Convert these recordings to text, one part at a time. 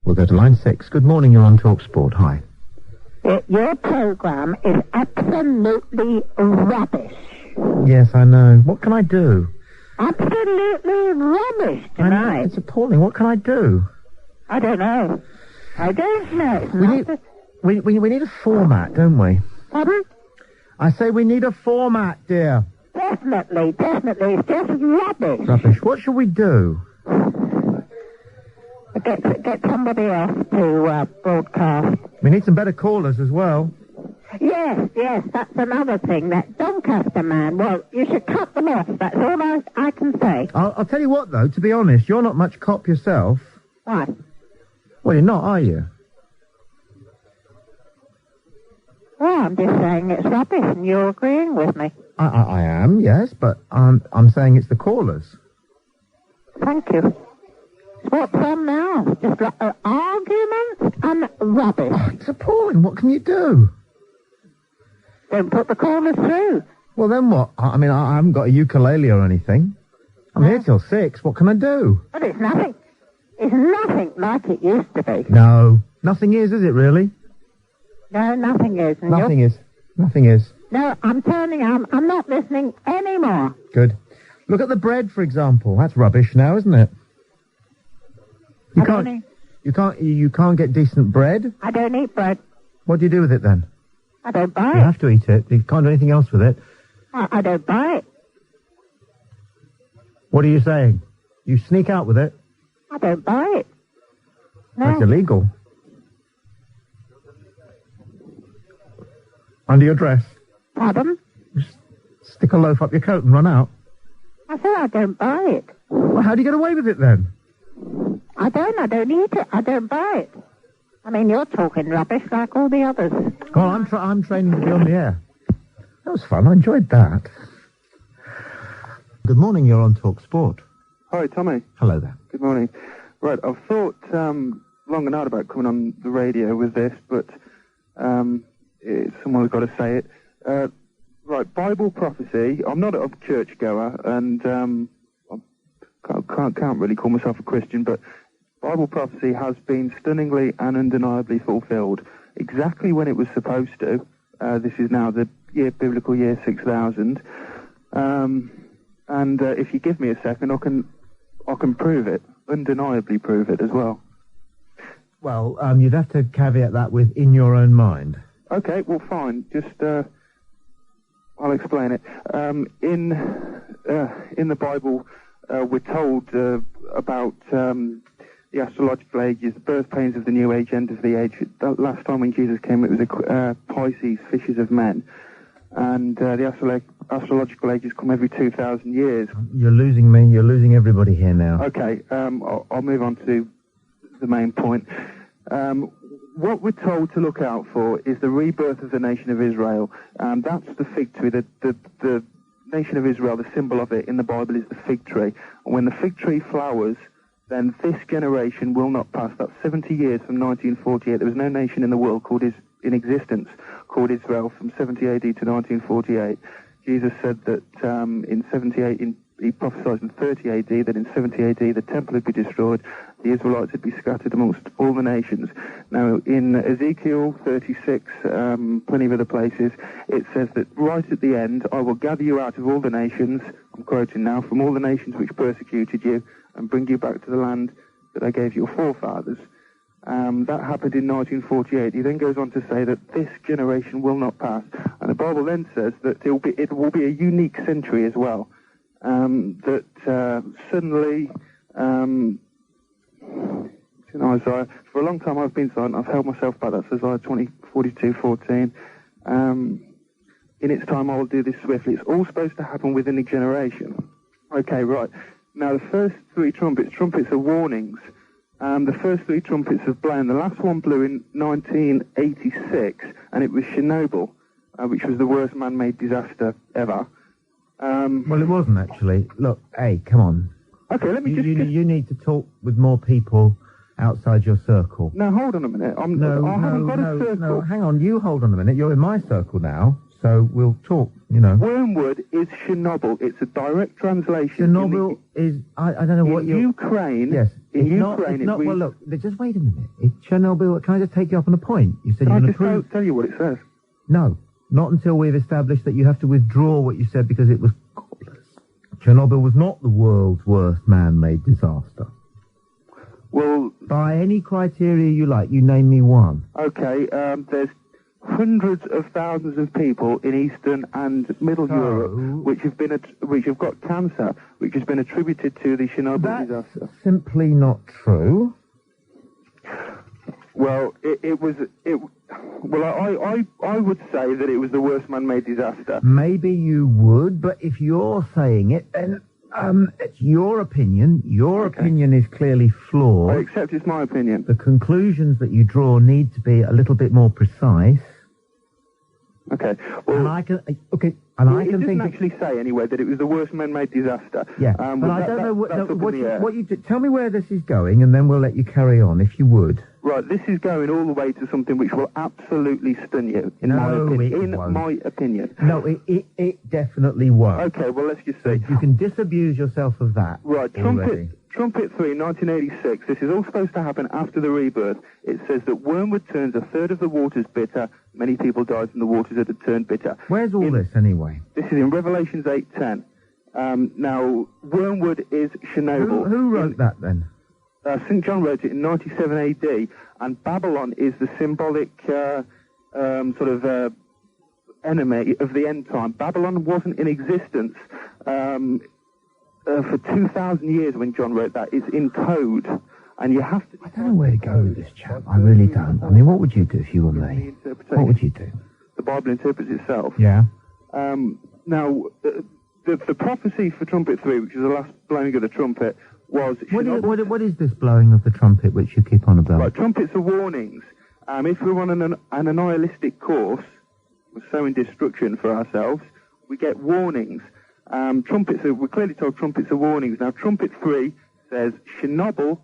We'll go to line 6. Good morning, you're on Talk Sport. Hi. Your programme is absolutely rubbish. Yes, I know. What can I do? Absolutely rubbish tonight. It's appalling. What can I do? I don't know. We need a format, don't we? Pardon? I say we need a format, dear. Definitely. It's just rubbish. Rubbish. What shall we do? Get somebody else to broadcast. We need some better callers as well. Yes, that's another thing. That Doncaster man, well, you should cut them off. That's all I can say. I'll tell you what, though, to be honest, you're not much cop yourself. Why? Well, you're not, are you? Well, I'm just saying it's rubbish, and you're agreeing with me. I am, yes, but I'm saying it's the callers. Thank you. What's on now? Just arguments and rubbish. Oh, it's appalling. What can you do? Don't put the callers through. Well, then what? I mean, I haven't got a ukulele or anything. I'm here till 6. What can I do? But it's nothing. It's nothing like it used to be. No. Nothing is it, really? No, nothing is. Nothing is. Nothing is. No, I'm not listening anymore. Good. Look at the bread, for example. That's rubbish now, isn't it? You can't get decent bread? I don't eat bread. What do you do with it then? I don't buy it. You have to eat it. You can't do anything else with it. I don't buy it. What are you saying? You sneak out with it? I don't buy it. No. That's illegal. Under your dress? Pardon? Just stick a loaf up your coat and run out? I said I don't buy it. Well, how do you get away with it then? I don't eat it. I don't buy it. I mean, you're talking rubbish like all the others. Well, I'm training to be on the air. That was fun. I enjoyed that. Good morning. You're on Talk Sport. Hi, Tommy. Hello there. Good morning. Right, I've thought long and hard about coming on the radio with this, but someone's got to say it. Right, Bible prophecy. I'm not a churchgoer, and I can't really call myself a Christian, but Bible prophecy has been stunningly and undeniably fulfilled exactly when it was supposed to. This is now the biblical year 6000, and if you give me a second, I can prove it, undeniably prove it as well. Well, you'd have to caveat that with "in your own mind." Okay, well, fine. Just I'll explain it. In the Bible, we're told about the astrological ages, the birth pains of the new age, end of the age. The last time when Jesus came, it was Pisces, fishes of men. And the astrological ages come every 2,000 years. You're losing me. You're losing everybody here now. Okay, I'll move on to the main point. What we're told to look out for is the rebirth of the nation of Israel. That's the fig tree. The nation of Israel, the symbol of it in the Bible is the fig tree. And when the fig tree flowers, then this generation will not pass. That's 70 years from 1948. There was no nation in the world in existence called Israel from 70 AD to 1948. Jesus said that in 78, he prophesied in 30 AD that in 70 AD the temple would be destroyed, the Israelites would be scattered amongst all the nations. Now, in Ezekiel 36, plenty of other places, it says that right at the end, I will gather you out of all the nations, I'm quoting now, from all the nations which persecuted you, and bring you back to the land that I gave your forefathers. That happened in 1948. He then goes on to say that this generation will not pass. And the Bible then says that it will be a unique century as well. That suddenly, in Isaiah, for a long time I've been silent, I've held myself back, that's Isaiah 42:14. In its time I will do this swiftly. It's all supposed to happen within a generation. Okay, right. Now the first three trumpets are warnings. The first three trumpets have blown. The last one blew in 1986, and it was Chernobyl, which was the worst man-made disaster ever. Well, it wasn't actually. Look, hey, come on. Okay, let me You need to talk with more people outside your circle. No, hold on a minute. I haven't got a circle. No, hang on. You hold on a minute. You're in my circle now, so we'll talk, Wormwood is Chernobyl. It's a direct translation. Chernobyl is... I don't know what you're... Ukraine, yes. In It's Ukraine, not, well, look, just wait a minute. It's Chernobyl. Can I just take you up on a point? You said Can you're I going to just prove... tell you what it says? No, not until we've established that you have to withdraw what you said because it was cobblers. Chernobyl was not the world's worst man-made disaster. Well... By any criteria you like, you name me one. Okay, there's hundreds of thousands of people in Eastern and Middle Europe which have got cancer, which has been attributed to the Chernobyl disaster. That's simply not true. Well, I would say that it was the worst man-made disaster. Maybe you would, but if you're saying it, then it's your opinion. Your opinion is clearly flawed. I accept it's my opinion. The conclusions that you draw need to be a little bit more precise. Okay. Well, and I can it think doesn't actually say anywhere that it was the worst man-made disaster. Yeah, but I don't know what you tell me where this is going, and then we'll let you carry on, if you would. Right, this is going all the way to something which will absolutely stun you, in my opinion. No, it definitely won't. Okay, well, let's just see. You can disabuse yourself of that. Right, Trumpet 3, 1986, this is all supposed to happen after the rebirth. It says that wormwood turns a third of the waters bitter. Many people died from the waters that had turned bitter. Where's all this, anyway? This is in Revelations 8:10. Now, wormwood is Chernobyl. Who wrote that, then? St. John wrote it in 97 AD, and Babylon is the symbolic enemy of the end time. Babylon wasn't in existence for 2,000 years when John wrote that. It's in code, and you have to... I don't know where to go with this, chap. I really don't. I mean, what would you do if you were me? What would you do? The Bible interprets itself. Yeah. Now, the prophecy for Trumpet 3, which is the last blowing of the trumpet, was... What is this blowing of the trumpet which you keep on about? Right, trumpets are warnings. If we're on an nihilistic course, we're sowing destruction for ourselves, we get warnings. We're clearly told trumpets are warnings. Now, Trumpet 3 says, Chernobyl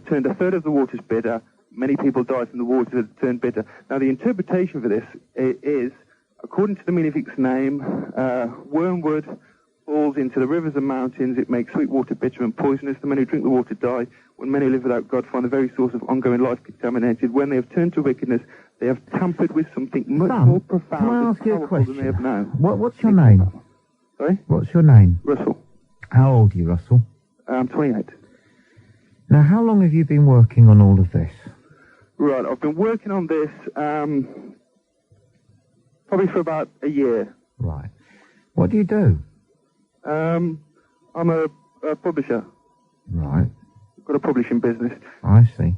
turned a third of the waters bitter. Many people died from the waters that had turned bitter. Now, the interpretation for this is, according to the meaning of its name, wormwood falls into the rivers and mountains. It makes sweet water bitter and poisonous. The men who drink the water die. When many live without God, find the very source of ongoing life contaminated. When they have turned to wickedness, they have tampered with something much more profound can I ask you a question? than they have known. What's your name? Sorry? What's your name? Russell. How old are you, Russell? I'm 28. Now, how long have you been working on all of this? Right, I've been working on this probably for about a year. Right. What do you do? I'm a publisher. Right. I've got a publishing business. I see.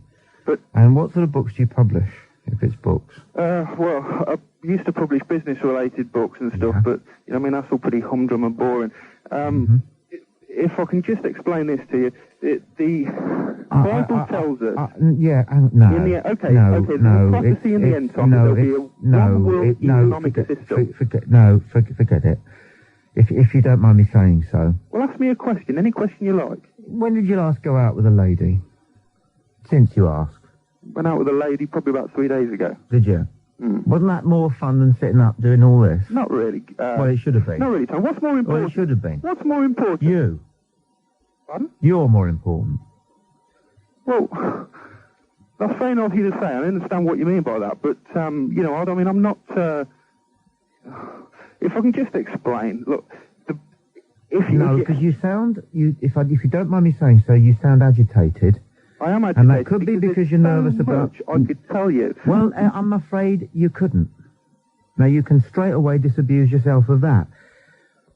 And what sort of books do you publish, if it's books? Well, I used to publish business-related books and stuff, but, you know, I mean, that's all pretty humdrum and boring. If I can just explain this to you, the Bible tells us... no. There's a prophecy in the end time that there'll be a one-world economic system. Forget it. If you don't mind me saying so. Well, ask me a question, any question you like. When did you last go out with a lady? Since you asked. Went out with a lady probably about 3 days ago. Did you? Wasn't that more fun than sitting up doing all this? Not really. Well, it should have been. Not really, Tom. What's more important? Well, it should have been. What's more important? You. Pardon? You're more important. Well, that's very nice of you to say. I understand what you mean by that, but, you know, I mean, I'm not... If I can just explain, look... because you sound... If you don't mind me saying so, you sound agitated. I am agitated. And that could be because you're nervous about... I could tell you. Well, I'm afraid you couldn't. Now, you can straight away disabuse yourself of that.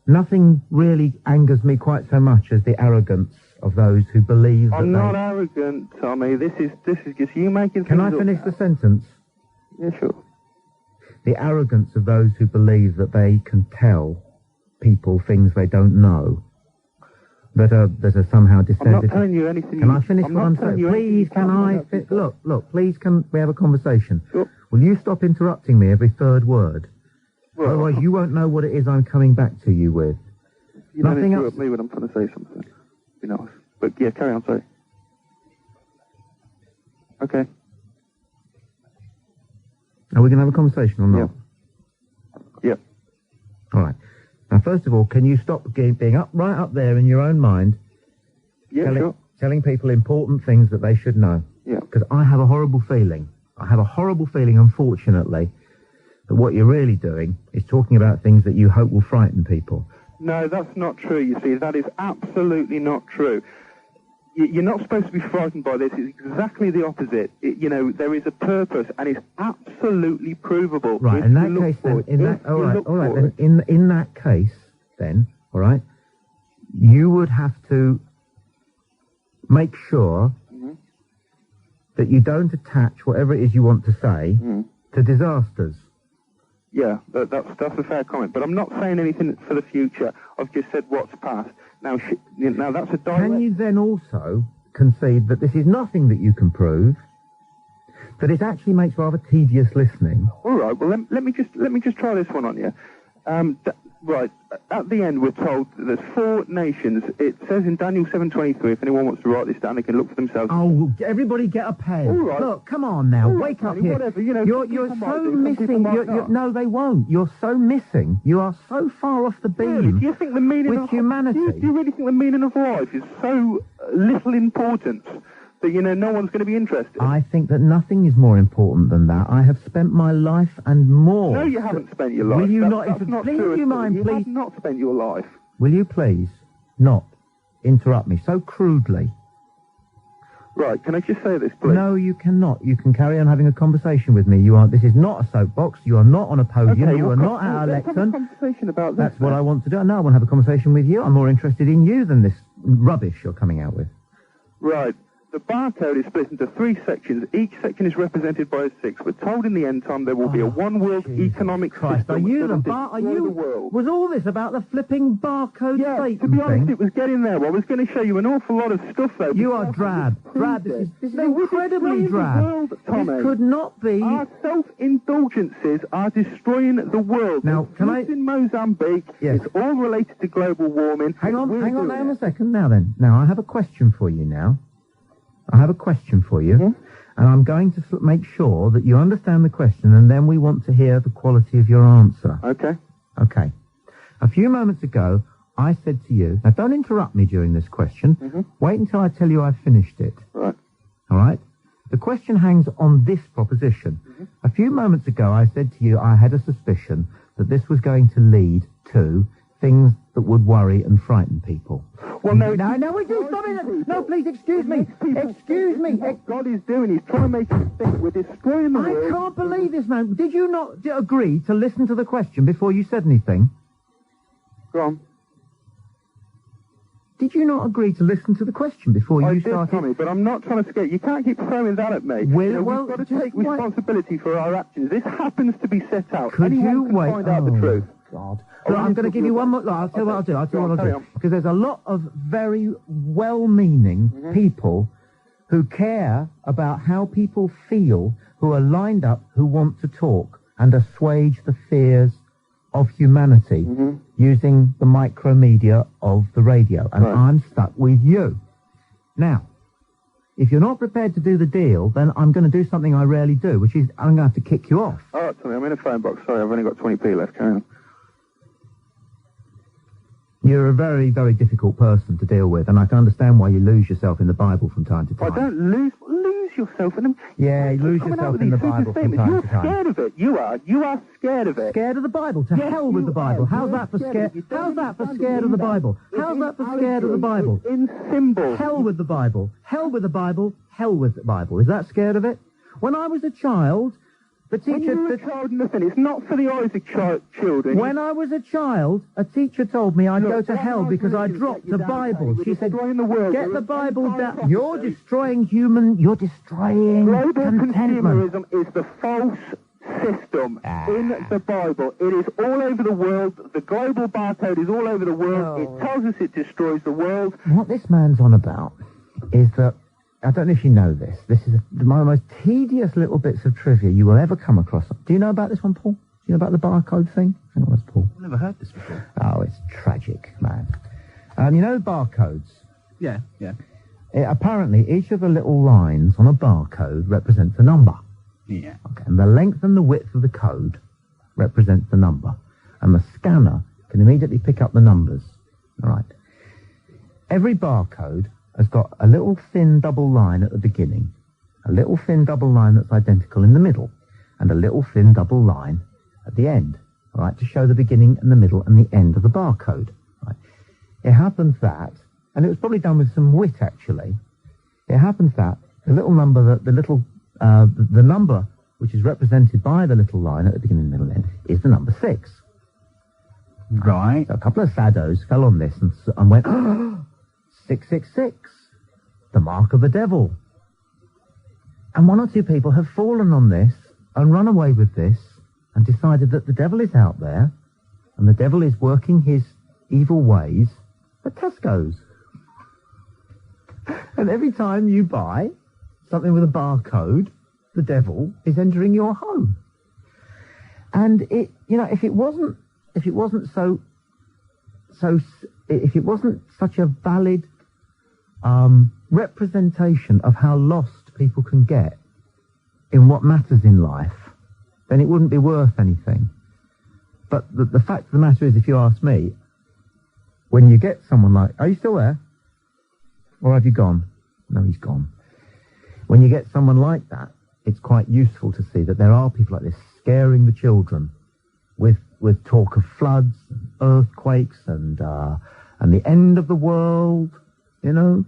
Nothing really angers me quite so much as the arrogance of those who believe that I'm not arrogant, Tommy. This is just you making things up. Can I finish the sentence? Yeah, sure. The arrogance of those who believe that they can tell people things they don't know. That are somehow descended... I'm not telling you anything... Can I finish what I'm saying? Please, can I... Look, please, can we have a conversation? Sure. Will you stop interrupting me every third word? Well, otherwise, you won't know what it is I'm coming back to you with. You don't interrupt me when I'm trying to say something. Be nice. But, yeah, carry on, sorry. Okay. Are we going to have a conversation or not? Yeah. All right. Now, first of all, can you stop being right up there in your own mind? Yeah, sure. telling people important things that they should know. Yeah. Because I have a horrible feeling, unfortunately, that what you're really doing is talking about things that you hope will frighten people. No, that's not true, you see. That is absolutely not true. You're not supposed to be frightened by this. It's exactly the opposite. There is a purpose, and it's absolutely provable. Right, in that case, then, in that case, then, all right, you would have to make sure that you don't attach whatever it is you want to say to disasters. Yeah, that's a fair comment. But I'm not saying anything for the future. I've just said what's past. Now that's a direct... Can you then also concede that this is nothing that you can prove, that it actually makes rather tedious listening? All right. Well, let me just try this one on you. Right. At the end, we're told that there's 4 nations. It says in Daniel 7:23. If anyone wants to write this down, they can look for themselves. Oh, everybody get a pen. All right. Look, come on now, wake up here. Whatever, you're so missing. No, they won't. You're so missing. You are so far off the beam. Really? Do you think the meaning with humanity? Do you really think the meaning of life is so little importance that no one's going to be interested? I think that nothing is more important than that. I have spent my life and more. No, you haven't spent your life. Will you that's not please, true? you mind, you please? have not spent your life. Will you please not interrupt me so crudely? Right, can I just say this, please? No, you cannot. You can carry on having a conversation with me. This is not a soapbox. You are not on a podium. Okay, you are not at a let's have a lectern. conversation about this. That's what I want to do. No, I want to have a conversation with you. I'm more interested in you than this rubbish you're coming out with. Right. The barcode is split into 3 sections. Each section is represented by a 6. We're told in the end time there will be a one-world economic Christ, system. the world. Was all this about the flipping barcode statement to be honest, thing? it was getting there. I was going to show you an awful lot of stuff, though. You are drab. Drab. This is incredibly drab. This could not be. Our self-indulgences are destroying the world. Now, can I... in Mozambique, yes. It's all related to global warming. Hang on a second. Now, I have a question for you now. And I'm going to make sure that you understand the question, and then we want to hear the quality of your answer. Okay. A few moments ago, I said to you, now don't interrupt me during this question. Wait until I tell you I've finished it. Right. All right? The question hangs on this proposition. A few moments ago, I said to you I had a suspicion that this was going to lead to things that would worry and frighten people. Well, no, would you stop it? No, please, excuse me. What God is doing, he's trying to make us think we're destroying the world. I can't believe this, man. Did you not agree to listen to the question before you said anything? Go on. Did you not agree to listen to the question before you started? I did, Tommy, but I'm not trying to scare you. You can't keep throwing that at me. We've got to take responsibility for our actions. This happens to be set out. Anyone can find out the truth. God. Look, I'm going to give you one more... Look, I'll tell you what I'll do. Because there's a lot of very well-meaning people who care about how people feel, who are lined up, who want to talk and assuage the fears of humanity using the micromedia of the radio. And I'm stuck with you. Now, if you're not prepared to do the deal, then I'm going to do something I rarely do, which is I'm going to have to kick you off. All right, Tommy, I'm in a phone box. Sorry, I've only got 20p left. Carry on. You're a very, very difficult person to deal with, and I can understand why you lose yourself in the Bible from time to time. I don't lose yourself in them. Yeah, you lose yourself in the Bible from time to time. You're scared of it. You are scared of it. Scared of the Bible? To hell with the Bible. How's that for scared? How's that for scared of the Bible? How's that for scared of the Bible? In symbols. Hell with the Bible. Hell with the Bible. Hell with the Bible. Is that scared of it? When I was a child... The teacher... When you were a child, nothing. It's not for the eyes of children. When I was a child, a teacher told me I'd go to hell because I dropped the Bible. She said, get the Bible down. You're destroying You're destroying global contentment. Consumerism is the false system in the Bible. It is all over the world. The global barcode is all over the world. It tells us it destroys the world. What this man's on about is that... I don't know if you know this. This is one of the most tedious little bits of trivia you will ever come across. Do you know about this one, Paul? Do you know about the barcode thing? Hang on, that's Paul. I've never heard this before. Oh, it's tragic, man. You know barcodes? Yeah. Apparently, each of the little lines on a barcode represents a number. Yeah. Okay, and the length and the width of the code represents the number. And the scanner can immediately pick up the numbers. All right. Every barcode has got a little thin double line at the beginning, a little thin double line that's identical in the middle, and a little thin double line at the end, all right, to show the beginning and the middle and the end of the barcode. Right? It happens that, and it was probably done with some wit actually, it happens that the little number, the number which is represented by the little line at the beginning, middle, and end, is the number 6. Right. So a couple of saddos fell on this and went, 666, the mark of the devil. And one or two people have fallen on this and run away with this and decided that the devil is out there and the devil is working his evil ways at Tesco's. And every time you buy something with a barcode, the devil is entering your home. And it, you know, if it wasn't such a valid representation of how lost people can get in what matters in life, then it wouldn't be worth anything. But the fact of the matter is, if you ask me, when you get someone like, are you still there? Or have you gone? No, he's gone. When you get someone like that, it's quite useful to see that there are people like this scaring the children with talk of floods, and earthquakes, and the end of the world, you know.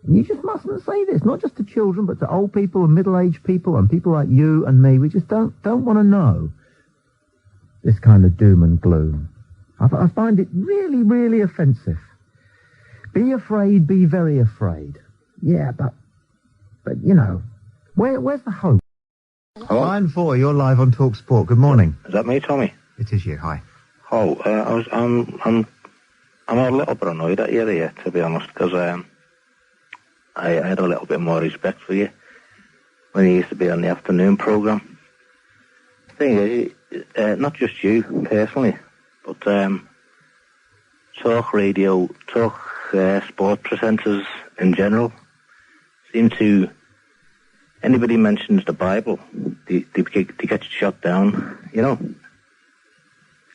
And you just mustn't say this, not just to children, but to old people and middle-aged people and people like you and me. We just don't want to know this kind of doom and gloom. I find it really, really offensive. Be afraid, be very afraid. Yeah, but you know, where's the hope? Hello? Line 4, you're live on Talk Sport. Good morning. Is that me, Tommy? It is you. Hi. Oh, I'm a little bit annoyed at you there, to be honest, because I had a little bit more respect for you when you used to be on the afternoon programme. The thing is, not just you personally, but talk radio, sport presenters in general seem to, anybody mentions the Bible, they get shot down, you know,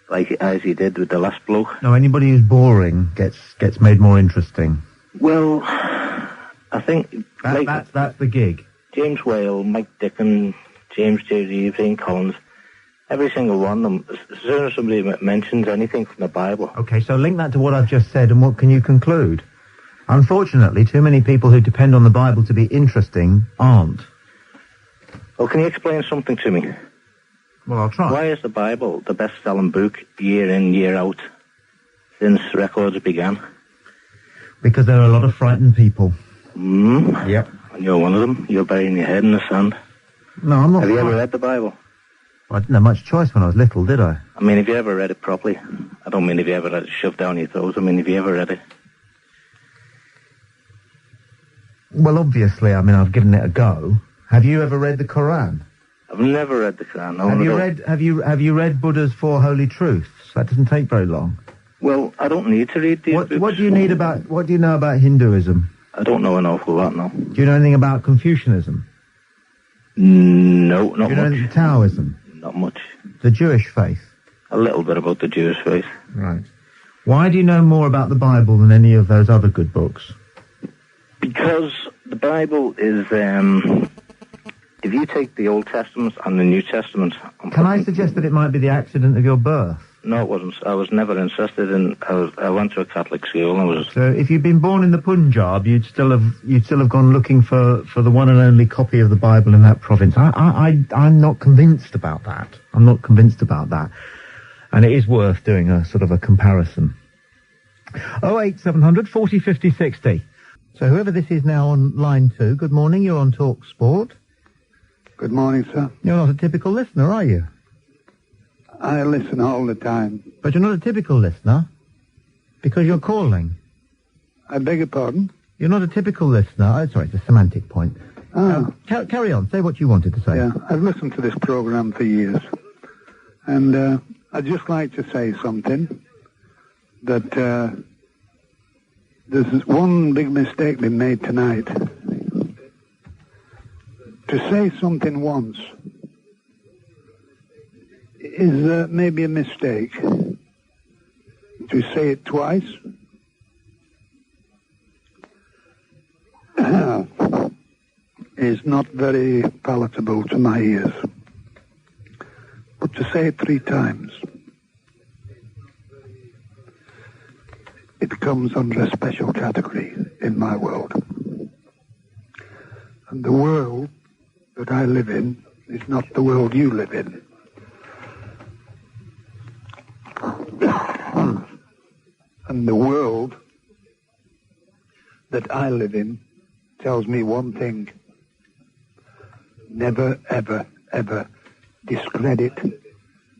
like as he did with the last bloke. No, anybody who's boring gets made more interesting. Well, I think that's the gig. James Whale, Mike Dickon, James J. Reeves, Ian Collins, every single one of them, as soon as somebody mentions anything from the Bible. Okay, so link that to what I've just said, and what can you conclude? Unfortunately, too many people who depend on the Bible to be interesting aren't. Well, can you explain something to me? Well, I'll try. Why is the Bible the best-selling book year in, year out since records began? Because there are a lot of frightened people. Yep. And you're one of them. You're burying your head in the sand. No, I'm not. Have you ever read the Bible? Well, I didn't have much choice when I was little, did I? I mean, have you ever read it properly? I don't mean if you ever had it shoved down your throat. I mean, have you ever read it? Well, obviously, I mean, I've given it a go. Have you ever read the Quran? I've never read the Quran. No, Have you read Buddha's Four Holy Truths? That doesn't take very long. Well, I don't need to read these books. What do you know about Hinduism? I don't know an awful lot, no. Do you know anything about Confucianism? No, not much. Do you know anything about Taoism? Not much. The Jewish faith? A little bit about the Jewish faith. Right. Why do you know more about the Bible than any of those other good books? Because the Bible is, if you take the Old Testament and the New Testament... Can I suggest that it might be the accident of your birth? No, it wasn't. I was never interested in... I went to a Catholic school and I was... So if you'd been born in the Punjab, you'd still have gone looking for the one and only copy of the Bible in that province. I'm not convinced about that. I'm not convinced about that. And it is worth doing a sort of a comparison. 08700 40 50 60. So whoever this is now on line 2, good morning, you're on Talk Sport. Good morning, sir. You're not a typical listener, are you? I listen all the time. But you're not a typical listener, because you're calling. I beg your pardon? You're not a typical listener. Oh, sorry, it's a semantic point. Carry on, say what you wanted to say. Yeah, I've listened to this program for years. And I'd just like to say something, that there's one big mistake been made tonight. To say something once is maybe a mistake. To say it twice is not very palatable to my ears. But to say it 3 times, it comes under a special category in my world. And the world that I live in is not the world you live in. And the world that I live in tells me one thing. Never, ever, ever discredit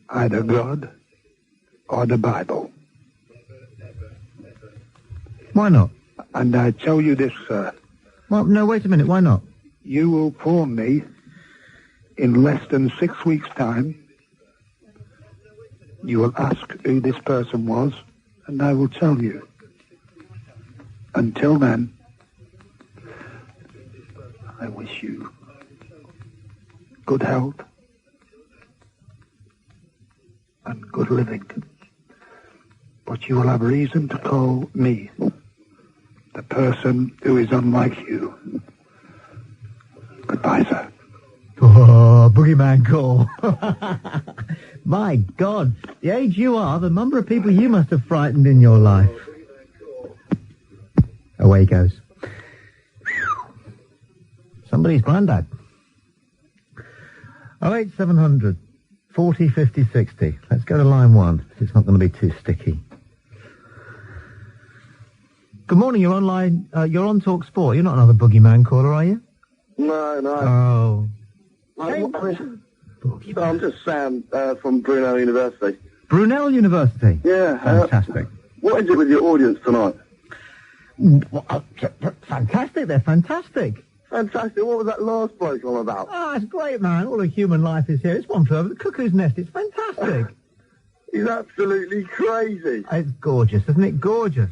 either God or the Bible. Why not? And I tell you this, sir. Well, no, wait a minute. Why not? You will phone me in less than 6 weeks' time. You will ask who this person was, and I will tell you. Until then, I wish you good health and good living. But you will have reason to call me the person who is unlike you. Goodbye, sir. Oh, boogeyman call. My God, the age you are, the number of people you must have frightened in your life. Away he goes. Somebody's granddad. 08700 40 50 60. Let's go to line 1. It's not going to be too sticky. Good morning, you're online. You're on Talk Sport. You're not another boogeyman caller, are you? No. Oh. I'm just Sam from Brunel University. Brunel University? Yeah. Fantastic. What is it with your audience tonight? Fantastic, they're fantastic. Fantastic. What was that last bloke on about? Oh, it's great, man. All of human life is here. It's one flew over the cuckoo's nest. It's fantastic. He's absolutely crazy. It's gorgeous, isn't it? Gorgeous.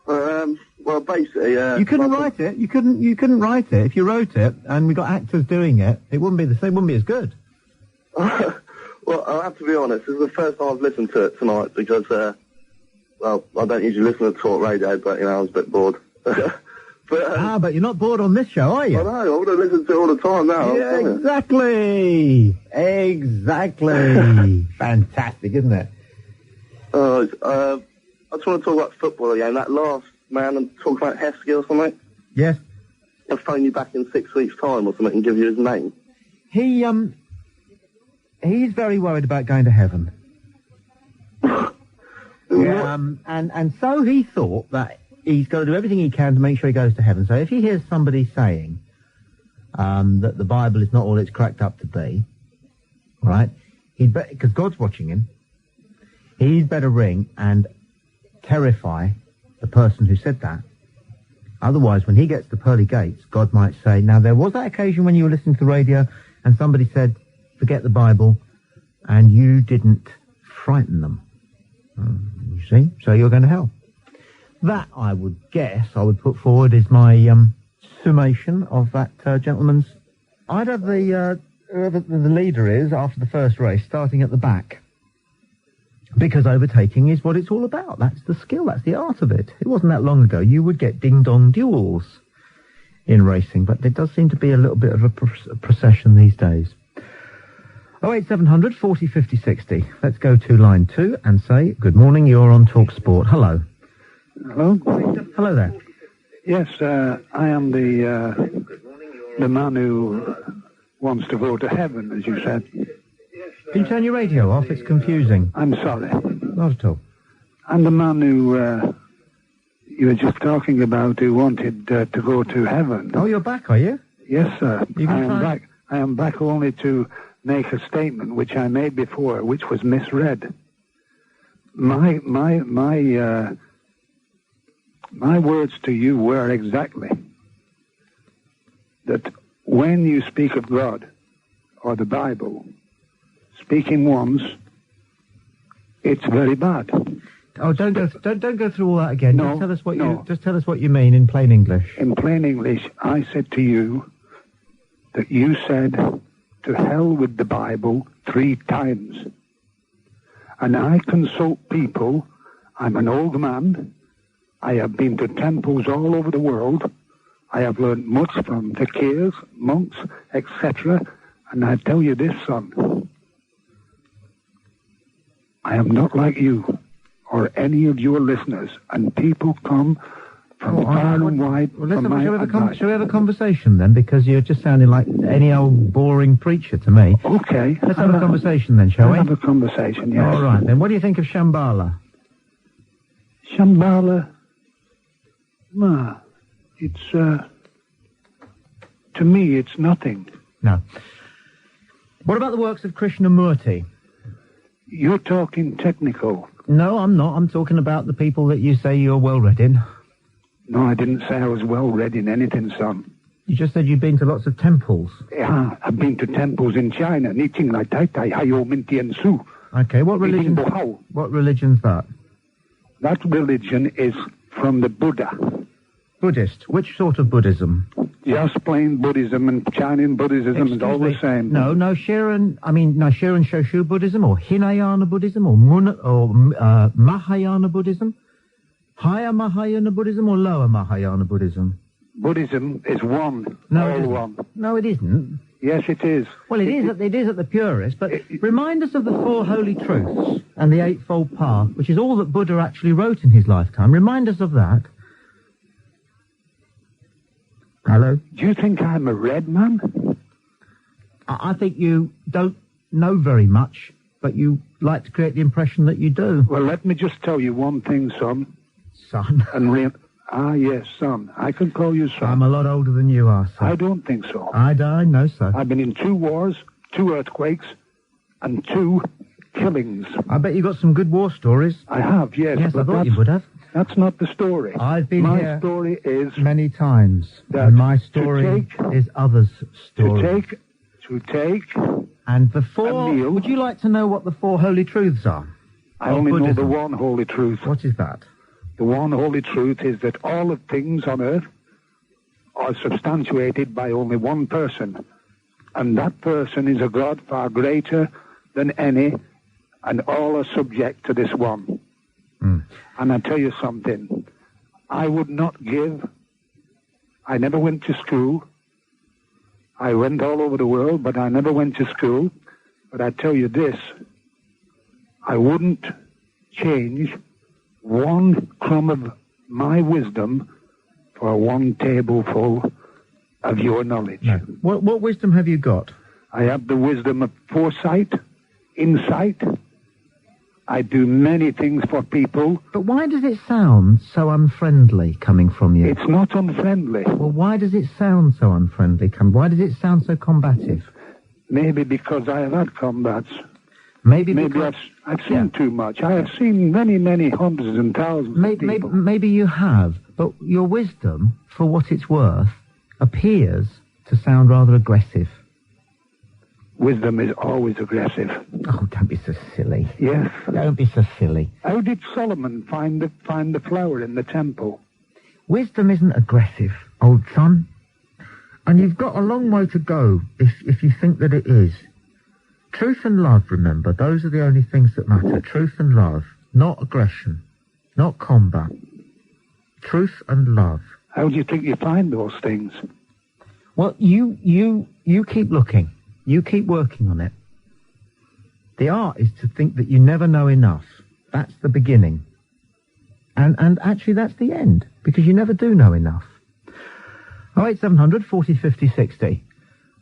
Well, basically, you couldn't write it. You couldn't write it. If you wrote it and we got actors doing it, it wouldn't be the same. Wouldn't be as good. Well, I have to be honest. This is the first time I've listened to it tonight because, well, I don't usually listen to talk radio, but I was a bit bored. But you're not bored on this show, are you? I know. I would have listened to it all the time now. Yeah, exactly. Exactly. Fantastic, isn't it? I just want to talk about football again. That last man and talk about Heskey or something. Yes. I'll phone you back in 6 weeks' time or something and give you his name. He's very worried about going to heaven. And so he thought that he's got to do everything he can to make sure he goes to heaven. So if he hears somebody saying that the Bible is not all it's cracked up to be, right, because God's watching him, he'd better ring and terrify the person who said that. Otherwise, when he gets to pearly gates, God might say, now there was that occasion when you were listening to the radio and somebody said, forget the Bible, and you didn't frighten them. You see? So you're going to hell. That, I would guess, I would put forward is my summation of that gentleman's. I'd have the whoever the leader is after the first race starting at the back. Because overtaking is what it's all about. That's the skill, that's the art of it. It wasn't that long ago you would get ding-dong duels in racing, but there does seem to be a little bit of a procession these days. 08700 40 50 60. Let's go to line 2 and say, good morning, you're on Talk Sport. Hello. Hello? Hello there. Yes, I am the man who wants to go to heaven, as you said. Can you turn your radio off? It's confusing. I'm sorry. Not at all. I'm the man who you were just talking about who wanted to go to heaven. Oh, you're back, are you? Yes, sir. You can try. Back. I am back only to make a statement which I made before, which was misread. My words to you were exactly that when you speak of God or the Bible, speaking once, it's very bad. Oh, don't go through all that again. No, just tell us what you mean in plain English. In plain English, I said to you that you said to hell with the Bible 3 times. And I consult people. I'm an old man. I have been to temples all over the world. I have learned much from fakirs, monks, etc. And I tell you this, son, I am not like you or any of your listeners, and people come from far and wide for my advice. Shall we have a conversation then? Because you're just sounding like any old boring preacher to me. Okay. Let's have a conversation then, shall we? Have a conversation, yes. All right, then. What do you think of Shambhala? Shambhala, it's, to me, it's nothing. No. What about the works of Krishnamurti? You're talking technical. No, I'm not. I'm talking about the people that you say you're well read in. No, I didn't say I was well read in anything, son. You just said you've been to lots of temples. Yeah, I've been to temples in China. Niting Lai Tai Tai, Hayo Minti and Su. Okay, what religion's that? That religion is from the Buddha. Buddhist? Which sort of Buddhism? Just plain Buddhism and Chinese Buddhism is all the same. No Shirin Shoshu Buddhism or Hinayana Buddhism or Mahayana Buddhism? Higher Mahayana Buddhism or lower Mahayana Buddhism? Buddhism is one. One. No, it isn't. Yes, it is. Well, it is at the purest, but remind us of the Four Holy Truths and the Eightfold Path, which is all that Buddha actually wrote in his lifetime. Remind us of that. Hello? Do you think I'm a red man? I think you don't know very much, but you like to create the impression that you do. Well, let me just tell you one thing, son. Son? Yes, son. I can call you son. I'm a lot older than you are, son. I don't think so. I know so. I've been in 2 wars, 2 earthquakes, and 2 killings. I bet you got some good war stories. I have, yes. Yes, I thought you would have. That's not the story. I've been here. My story is many times, and my story is others' story. To take. And the 4. Would you like to know what the 4 holy truths are? I only know the one holy truth. What is that? The one holy truth is that all of things on earth are substantiated by only one person. And that person is a God far greater than any, and all are subject to this one. And I tell you something, I would not give. I never went to school. I went all over the world, but I never went to school. But I tell you this, I wouldn't change 1 crumb of my wisdom for 1 tableful of your knowledge. No. What wisdom have you got? I have the wisdom of foresight, insight. I do many things for people. But why does it sound so unfriendly coming from you? It's not unfriendly. Well, why does it sound so unfriendly? Why does it sound so combative? Maybe because I have had combats. Maybe I've seen too much. I have seen many, many hundreds and thousands of people. Maybe you have, but your wisdom, for what it's worth, appears to sound rather aggressive. Wisdom is always aggressive. Oh, don't be so silly. Yes. Don't be so silly. How did Solomon find the flower in the temple? Wisdom isn't aggressive, old son. And you've got a long way to go if you think that it is. Truth and love, remember, those are the only things that matter. Truth and love, not aggression, not combat. Truth and love. How do you think you find those things? Well, you keep looking. You keep working on it. The art is to think that you never know enough. That's the beginning. And actually that's the end, because you never do know enough. 08700 40 50 60.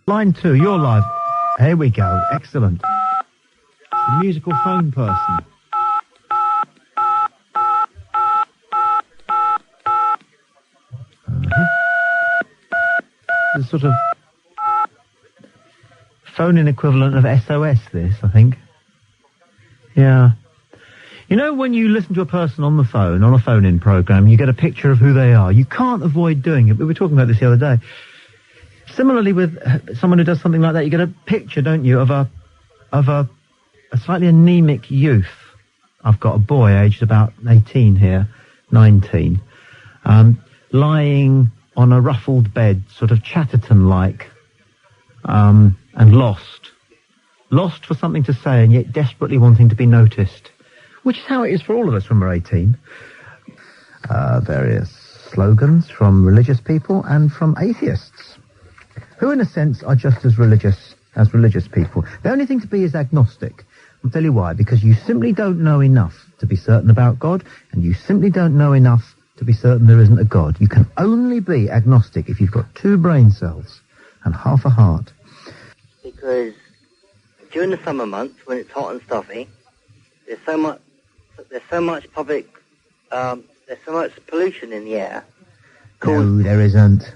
Line 2, you're live. Here we go. Excellent. The musical phone person. The sort of phone-in equivalent of SOS, this, I think. Yeah. You know, when you listen to a person on the phone, on a phone-in program, you get a picture of who they are. You can't avoid doing it. We were talking about this the other day. Similarly, with someone who does something like that, you get a picture, don't you, of a slightly anemic youth. I've got a boy aged about 18 here, 19, lying on a ruffled bed, sort of Chatterton-like, and lost for something to say, and yet desperately wanting to be noticed, which is how it is for all of us when we're 18. Various slogans from religious people and from atheists, who in a sense are just as religious people. The only thing to be is agnostic. I'll tell you why. Because you simply don't know enough to be certain about God, and you simply don't know enough to be certain there isn't a God. You can only be agnostic if you've got 2 brain cells and half a heart. Because during the summer months, when it's hot and stuffy, there's so much pollution in the air. No, there isn't.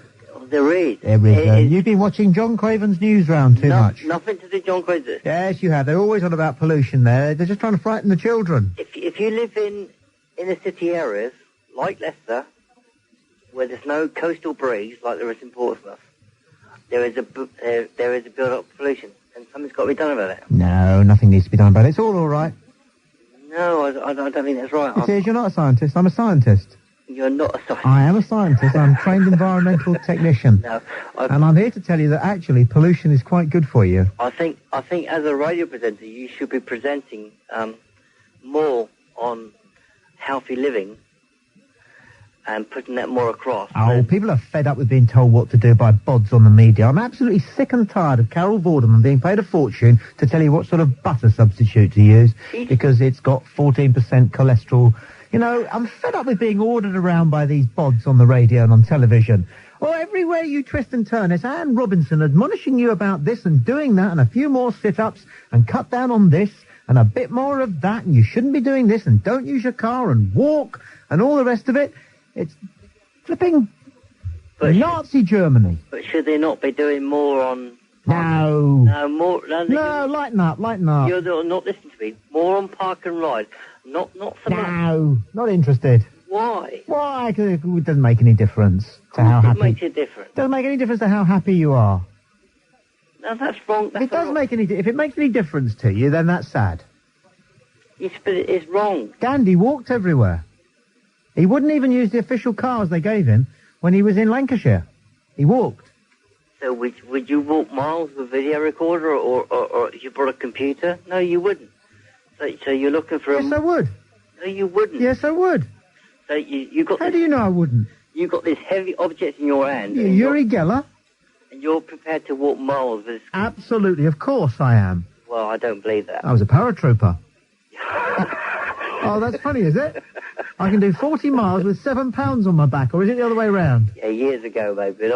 There is. There isn't. You've been watching John Craven's news round too much. Nothing to do with John Craven. Yes, you have. They're always on about pollution there. They're just trying to frighten the children. If you live in the city areas, like Leicester, where there's no coastal breeze like there is in Portsmouth, there is a build-up of pollution, and something's got to be done about it. No, nothing needs to be done about it. It's all right. No, I don't think that's right. It is. You're not a scientist. I'm a scientist. You're not a scientist. I am a scientist. I'm a trained environmental technician. No, and I'm here to tell you that actually pollution is quite good for you. I think as a radio presenter, you should be presenting more on healthy living and putting that more across. Oh, people are fed up with being told what to do by bods on the media. I'm absolutely sick and tired of Carol Vorderman being paid a fortune to tell you what sort of butter substitute to use because it's got 14% cholesterol. You know, I'm fed up with being ordered around by these bods on the radio and on television. Or everywhere you twist and turn, it's Anne Robinson admonishing you about this and doing that and a few more sit-ups and cut down on this and a bit more of that and you shouldn't be doing this and don't use your car and walk and all the rest of it. It's flipping Nazi Germany. But should they not be doing more on... No. No, more... No, lighten up. You're not listening to me. More on park and ride. Not for much. No, not interested. Why? Why? Because it doesn't make any difference to how happy... It makes a difference. Doesn't make any difference to how happy you are. No, that's wrong. If it makes any difference to you, then that's sad. Yes, but it's wrong. Gandhi walked everywhere. He wouldn't even use the official cars they gave him when he was in Lancashire. He walked. So would you walk miles with a video recorder or if you brought a computer? No, you wouldn't. So you're looking for Yes, I would. No, you wouldn't. Yes, I would. So you got... How do you know I wouldn't? You got this heavy object in your hand. Yuri Geller? And you're prepared to walk miles with... Absolutely, of course I am. Well, I don't believe that. I was a paratrooper. Oh, that's funny, is it? I can do 40 miles with 7 pounds on my back, or is it the other way round? Yeah, years ago, maybe.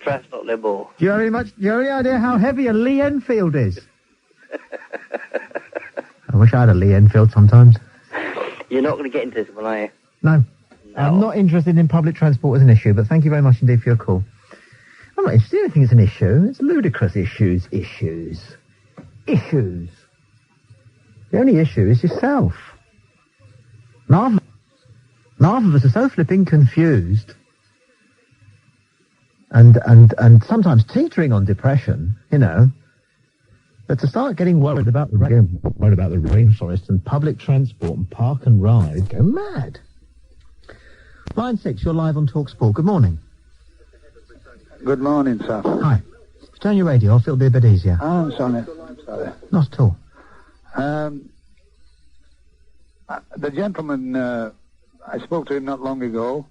Perhaps not no more. Do you have any idea how heavy a Lee Enfield is? I wish I had a Lee Enfield sometimes. You're not going to get into this one, are you? No. I'm not interested in public transport as an issue, but thank you very much indeed for your call. I'm not interested in anything as an issue. It's ludicrous issues. The only issue is yourself. Half of us are so flipping confused and sometimes teetering on depression, you know, but to start getting worried about the rainforest and public transport and park and ride, go mad. Line 6, you're live on TalkSport. Good morning. Good morning, sir. Hi. Turn your radio off, it'll be a bit easier. I'm sorry. Not at all. The gentleman, I spoke to him not long ago,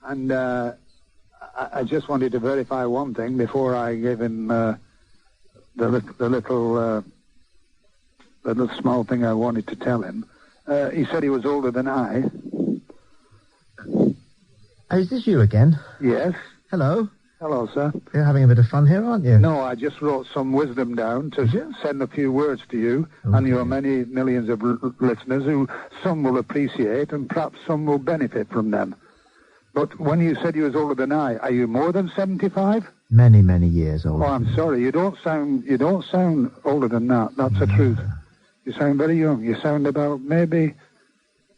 and I just wanted to verify one thing before I gave him the little small thing I wanted to tell him. He said he was older than I. Is this you again? Yes. Hello. Hello, sir. You're having a bit of fun here, aren't you? No, I just wrote some wisdom down to send a few words to you and your many millions of listeners who some will appreciate and perhaps some will benefit from them. But when you said you was older than I, are you more than 75? Many, many years older. Oh, I'm sorry. You don't sound older than that. That's the truth. You sound very young. You sound about maybe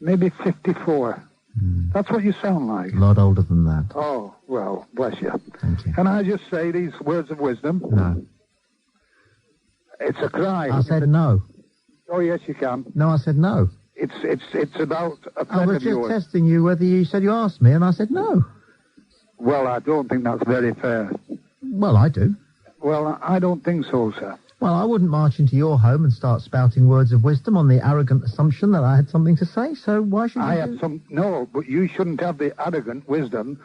54. That's what you sound like. A lot older than that. Oh, well, bless you. Thank you. Can I just say these words of wisdom? No. It's a cry. I said no. Oh, yes, you can. No, I said no. It's about a I friend was of just yours. testing you whether you said you asked me, and I said no. Well, I don't think that's very fair. Well, I do. Well, I don't think so, sir. Well, I wouldn't march into your home and start spouting words of wisdom on the arrogant assumption that I had something to say, so why should you No, but you shouldn't have the arrogant wisdom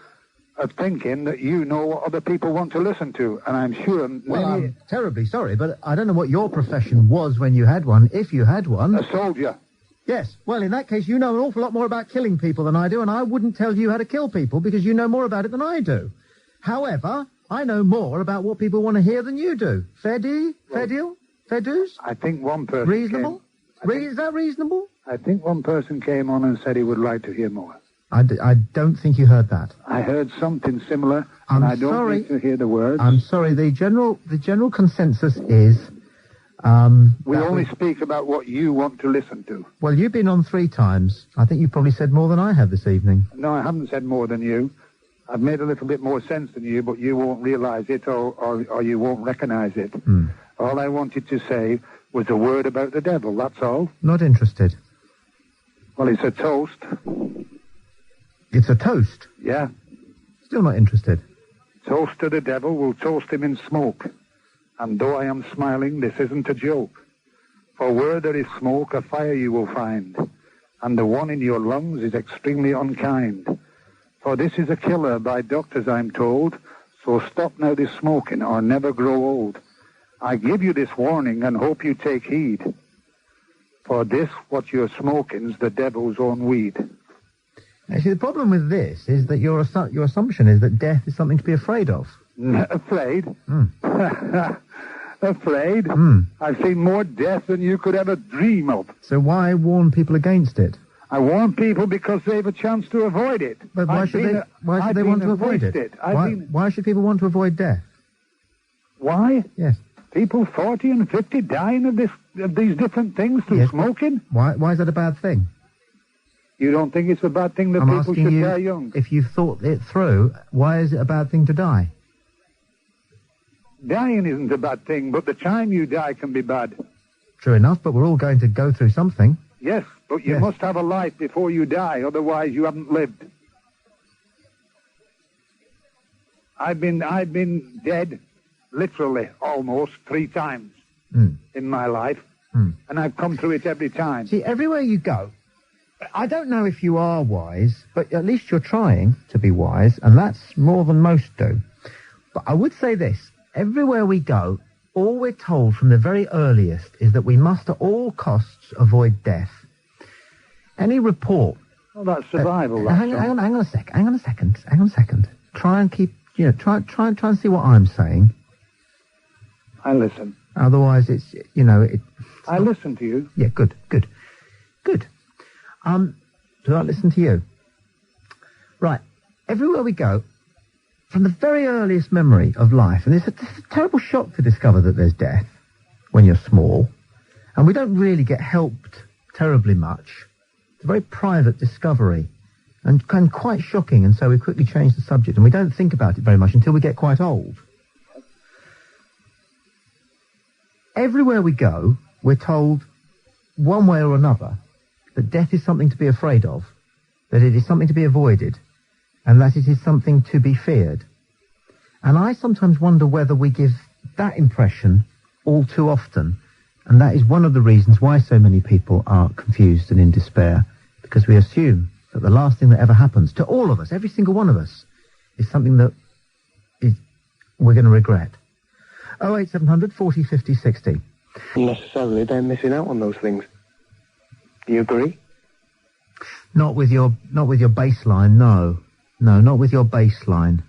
of thinking that you know what other people want to listen to, and I'm sure Well, I'm terribly sorry, but I don't know what your profession was when you had one, if you had one. A soldier. Yes, well, in that case, you know an awful lot more about killing people than I do, and I wouldn't tell you how to kill people because you know more about it than I do. However, I know more about what people want to hear than you do. Fair deal? Fair deal? Fair dues? I think one person Reasonable? Is that reasonable? I think one person came on and said he would like to hear more. I don't think you heard that. I heard something similar, and I don't need to hear the words. I'm sorry. The general consensus is... we only speak about what you want to listen to. Well, you've been on 3 times. I think you probably said more than I have this evening. No, I haven't said more than you. I've made a little bit more sense than you, but you won't realize it or you won't recognize it. All I wanted to say was a word about the devil, that's all. Not interested. Well, it's a toast. It's a toast? Yeah. Still not interested. Toast to the devil, we'll toast him in smoke. And though I am smiling, this isn't a joke. For where there is smoke, a fire you will find. And the one in your lungs is extremely unkind. For this is a killer by doctors, I'm told. So stop now this smoking or never grow old. I give you this warning and hope you take heed. For this, what you're smoking's the devil's own weed. Actually, the problem with this is that your assumption is that death is something to be afraid of. Afraid? Afraid? I've seen more death than you could ever dream of. So why warn people against it? I warn people because they have a chance to avoid it. But why should they want to avoid it? Why should people want to avoid death? Why? Yes. People 40 and 50 dying of these different things through smoking? Why is that a bad thing? You don't think it's a bad thing that people should die young? If you've thought it through, why is it a bad thing to die? Dying isn't a bad thing, but the time you die can be bad. True enough, but we're all going to go through something. Yes, but you must have a life before you die, otherwise you haven't lived. I've been dead, literally, almost 3 times in my life, and I've come through it every time. See, everywhere you go, I don't know if you are wise, but at least you're trying to be wise, and that's more than most do. But I would say this, everywhere we go, all we're told from the very earliest is that we must at all costs avoid death. Any report... Well, that's survival. Hang on a second. Try and keep, try and see what I'm saying. I listen. Otherwise it's, I listen to you. Yeah, good. Do I listen to you? Right. Everywhere we go, from the very earliest memory of life, and it's a terrible shock to discover that there's death when you're small, and we don't really get helped terribly much. It's a very private discovery, and quite shocking, and so we quickly change the subject, and we don't think about it very much until we get quite old. Everywhere we go, we're told, one way or another, that death is something to be afraid of, that it is something to be avoided, and that it is something to be feared. And I sometimes wonder whether we give that impression all too often, and that is one of the reasons why so many people are confused and in despair, because we assume that the last thing that ever happens to all of us, every single one of us, is something that we're going to regret. 08700 40 50 60. Necessarily, they're missing out on those things. Do you agree? Not with your baseline, no. No, not with your baseline.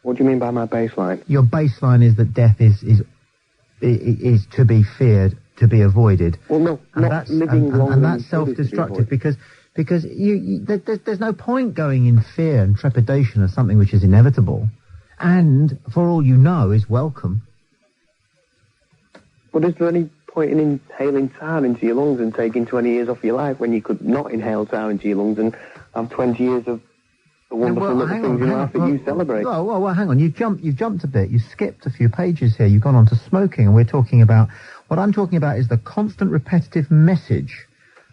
What do you mean by my baseline? Your baseline is that death is to be feared, to be avoided. Well, no, not living long. And that's self-destructive because there's no point going in fear and trepidation of something which is inevitable, and for all you know is welcome. But is there any point in inhaling tar into your lungs and taking 20 years off your life when you could not inhale tar into your lungs and have 20 years of the wonderful little things in life that you celebrate? Well, hang on. You've jumped a bit. You skipped a few pages here. You've gone on to smoking, and we're talking about... What I'm talking about is the constant repetitive message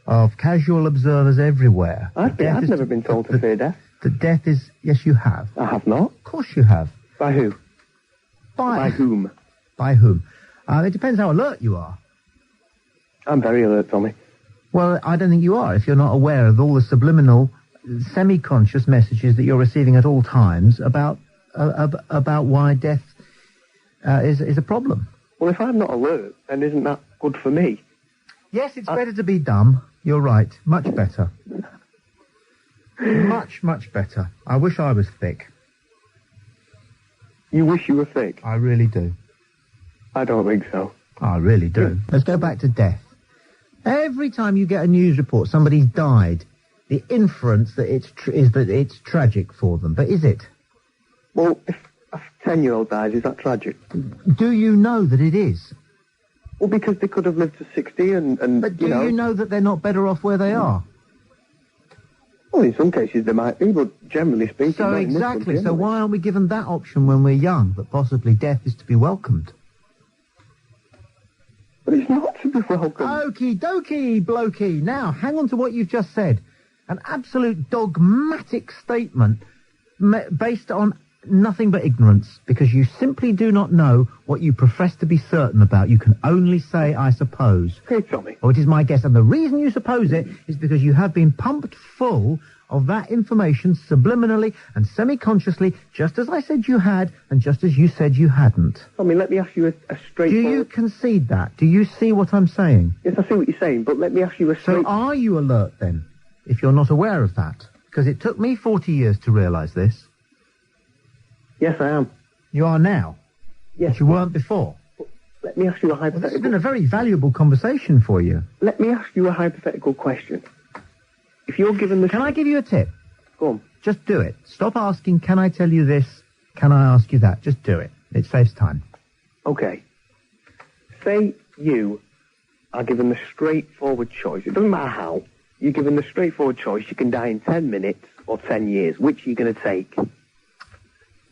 of casual observers everywhere. I've never been told to fear death. That death is... Yes, you have. I have not. Of course you have. By who? By whom? By whom? It depends how alert you are. I'm very alert, Tommy. Well, I don't think you are if you're not aware of all the subliminal, semi-conscious messages that you're receiving at all times about why death is a problem. Well, if I'm not alert, then isn't that good for me? Yes, it's better to be dumb. You're right. Much better. Much, much better. I wish I was thick. You wish you were thick? I really do. I don't think so. I really do. Let's go back to death. Every time you get a news report, somebody's died, the inference that is that it's tragic for them. But is it? Well, if a 10-year-old dies, is that tragic? Do you know that it is? Well, because they could have lived to 60 and But do you know that they're not better off where they are? Well, in some cases they might be, but generally speaking... So exactly. So why aren't we given that option when we're young, that possibly death is to be welcomed? But it's not to be welcomed. Okie dokie, blokey. Now, hang on to what you've just said. An absolute dogmatic statement based on nothing but ignorance, because you simply do not know what you profess to be certain about. You can only say, I suppose. Okay, Tommy. Or it is my guess. And the reason you suppose it is because you have been pumped full of that information subliminally and semi-consciously, just as I said you had, and just as you said you hadn't. Tommy, let me ask you a straightforward... Do you concede that? Do you see what I'm saying? Yes, I see what you're saying, but let me ask you a So are you alert, then, if you're not aware of that? Because it took me 40 years to realise this. Yes, I am. You are now? Yes. But you weren't before? Let me ask you a hypothetical... Well, this has been a very valuable conversation for you. Let me ask you a hypothetical question. If you're given the... Can I give you a tip? Go on. Just do it. Stop asking, can I tell you this? Can I ask you that? Just do it. It saves time. Okay. Say you are given the straightforward choice. It doesn't matter how. You're given the straightforward choice. You can die in 10 minutes or 10 years. Which are you going to take?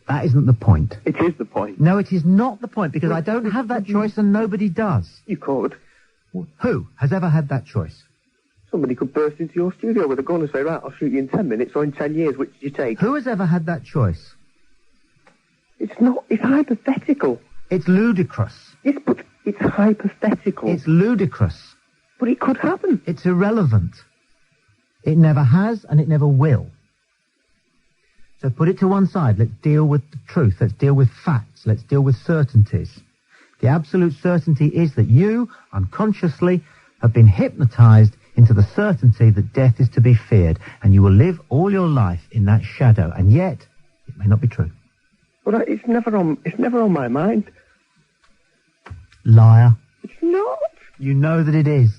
That isn't the point. It is the point. No, it is not the point, because I don't have that choice and nobody does. You could. Who has ever had that choice? Somebody could burst into your studio with a gun and say, right, I'll shoot you in 10 minutes or in 10 years. Which do you take? Who has ever had that choice? It's not. It's hypothetical. It's ludicrous. Yes, but it's hypothetical. It's ludicrous. But it could happen. It's irrelevant. It never has and it never will. So put it to one side. Let's deal with the truth. Let's deal with facts. Let's deal with certainties. The absolute certainty is that you, unconsciously, have been hypnotized into the certainty that death is to be feared, and you will live all your life in that shadow, and yet it may not be true. But it's never on my mind. Liar. It's not. You know that it is.